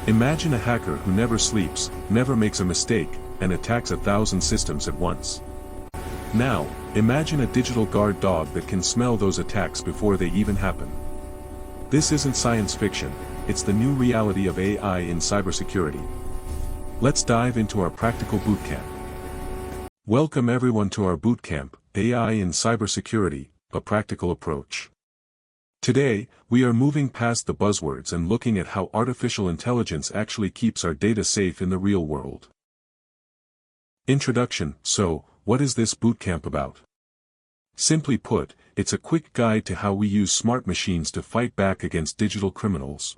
Imagine a hacker who never sleeps, never makes a mistake, and attacks 1,000 systems at once. Now, imagine a digital guard dog that can smell those attacks before they even happen. This isn't science fiction, it's the new reality of AI in cybersecurity. Let's dive into our practical bootcamp. Welcome everyone to our bootcamp, AI in Cybersecurity, a practical approach. Today, we are moving past the buzzwords and looking at how artificial intelligence actually keeps our data safe in the real world. Introduction. So, what is this bootcamp about? Simply put, it's a quick guide to how we use smart machines to fight back against digital criminals.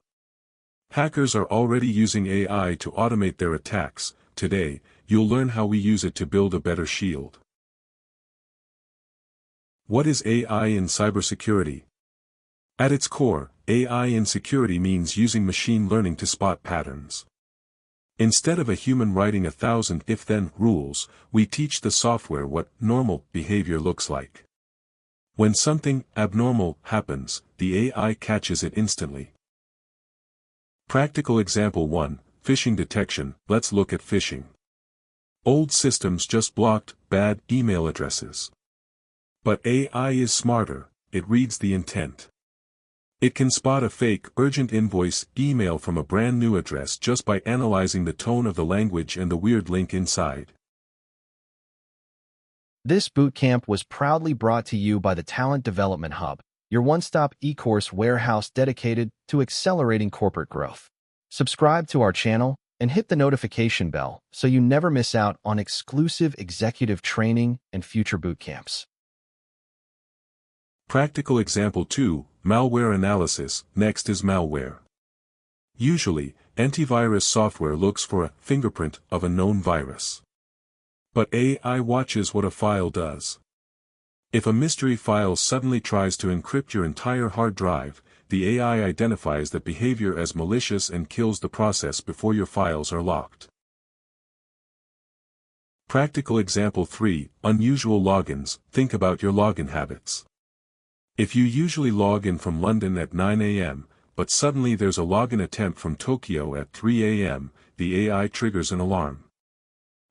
Hackers are already using AI to automate their attacks. Today, you'll learn how we use it to build a better shield. What is AI in cybersecurity? At its core, AI in security means using machine learning to spot patterns. Instead of a human writing 1,000 if-then rules, we teach the software what normal behavior looks like. When something abnormal happens, the AI catches it instantly. Practical example 1, phishing detection. Let's look at phishing. Old systems just blocked bad email addresses. But AI is smarter, it reads the intent. It can spot a fake, urgent invoice email from a brand new address just by analyzing the tone of the language and the weird link inside. This bootcamp was proudly brought to you by the Talent Development Hub, your one-stop e-course warehouse dedicated to accelerating corporate growth. Subscribe to our channel and hit the notification bell so you never miss out on exclusive executive training and future bootcamps. Practical example 2, malware analysis. Next is malware. Usually, antivirus software looks for a fingerprint of a known virus. But AI watches what a file does. If a mystery file suddenly tries to encrypt your entire hard drive, the AI identifies that behavior as malicious and kills the process before your files are locked. Practical example 3, unusual logins. Think about your login habits. If you usually log in from London at 9 a.m., but suddenly there's a login attempt from Tokyo at 3 a.m., the AI triggers an alarm.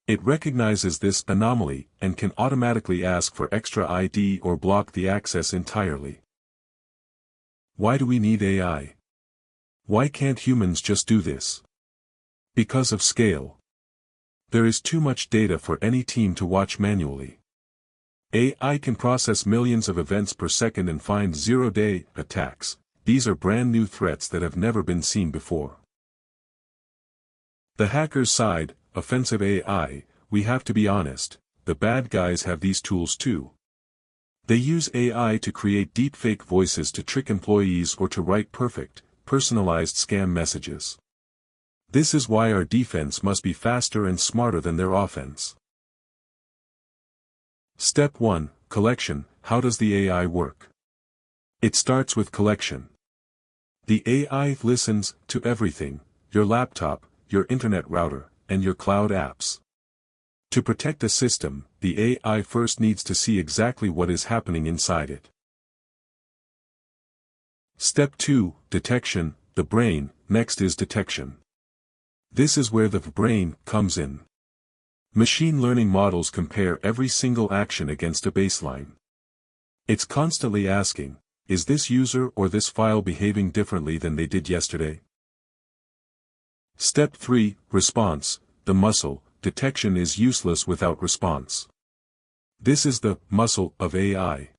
It recognizes this anomaly and can automatically ask for extra ID or block the access entirely. Why do we need AI? Why can't humans just do this? Because of scale. There is too much data for any team to watch manually. AI can process millions of events per second and find zero-day attacks. These are brand new threats that have never been seen before. The hacker's side, offensive AI. We have to be honest, the bad guys have these tools too. They use AI to create deepfake voices to trick employees or to write perfect, personalized scam messages. This is why our defense must be faster and smarter than their offense. Step 1, collection. How does the AI work? It starts with collection. The AI listens to everything, your laptop, your internet router, and your cloud apps. To protect a system, the AI first needs to see exactly what is happening inside it. Step 2, detection. The brain. Next is detection. This is where the brain comes in. Machine learning models compare every single action against a baseline. It's constantly asking, is this user or this file behaving differently than they did yesterday? Step 3, response. The muscle. Detection is useless without response. This is the muscle of AI.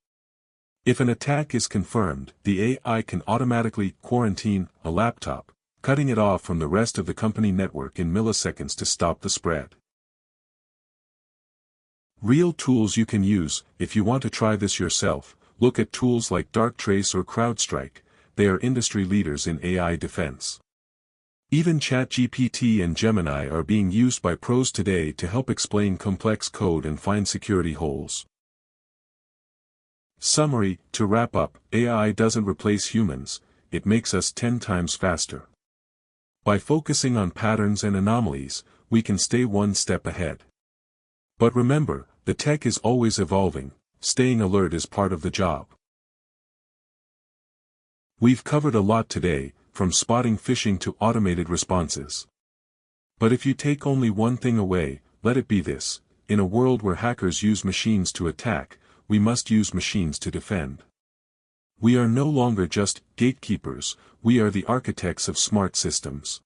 If an attack is confirmed, the AI can automatically quarantine a laptop, cutting it off from the rest of the company network in milliseconds to stop the spread. Real tools you can use. If you want to try this yourself, look at tools like Darktrace or CrowdStrike. They are industry leaders in AI defense. Even ChatGPT and Gemini are being used by pros today to help explain complex code and find security holes. Summary. To wrap up, AI doesn't replace humans, it makes us 10 times faster. By focusing on patterns and anomalies, we can stay one step ahead. But remember, the tech is always evolving, staying alert is part of the job. We've covered a lot today, from spotting phishing to automated responses. But if you take only one thing away, let it be this: in a world where hackers use machines to attack, we must use machines to defend. We are no longer just gatekeepers, we are the architects of smart systems.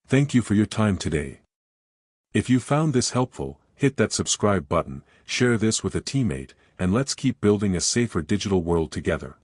Thank you for your time today. If you found this helpful, hit that subscribe button, share this with a teammate, and let's keep building a safer digital world together.